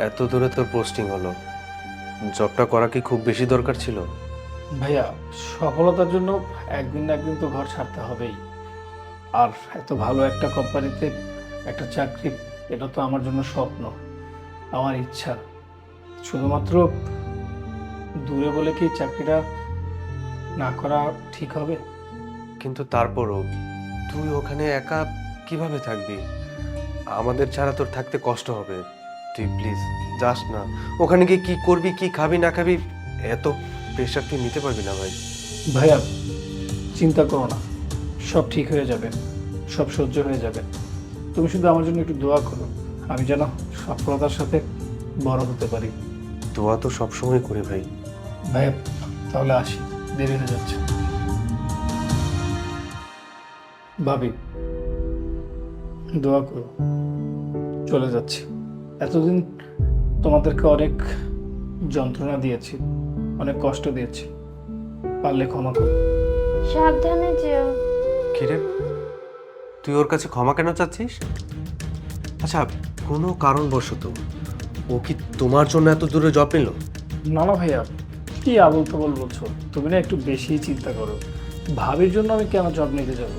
এত দূরে তোর পোস্টিং হলো, জবটা করা কি খুব বেশি দরকার ছিল? ভাইয়া, সফলতার জন্য একদিন না একদিন তো ঘর ছাড়তে হবেই। আর এত ভালো একটা কোম্পানিতে একটা চাকরি, এটা তো আমার জন্য স্বপ্ন, আমার ইচ্ছা। শুধুমাত্র দূরে বলে কি চাকরিটা না করা ঠিক হবে? কিন্তু তারপরও তুই ওখানে একা কিভাবে থাকবি? আমাদের ছাড়া তোর থাকতে কষ্ট হবে। তুই প্লিজ যাস না। ওখানে গিয়ে কি করবি, কি খাবি না খাবি, এত প্রেশার তুই নিতে পারবি না ভাই। ভাইয়া, চিন্তা করো না, সব ঠিক হয়ে যাবে, সব সহ্য হয়ে যাবে। তুমি শুধু আমার জন্য একটু দোয়া করো, আমি যেন সফলতার সাথে বড় হতে পারি। দোয়া তো সবসময় করি ভাই। ভাইয়া, তাহলে আসি, দেরি হয়ে যাচ্ছে। ভাবি, দোয়া করো, চলে যাচ্ছি। এতদিন তোমাদেরকে অনেক যন্ত্রণা দিয়েছি, অনেক কষ্ট দিয়েছি, পারলে ক্ষমা করো। সাবধানে যেও। কিরে, তুই ওর কাছে ক্ষমা কেন চাচ্ছিস? আচ্ছা, কোনো কারণবশত ও কি তোমার জন্য এত দূরে জব নিল? না না ভাইয়া, কি আবল তাবল বলছো? তুমি না একটু বেশি চিন্তা করো। ভাবির জন্য আমি কেন জব নিতে যাবো?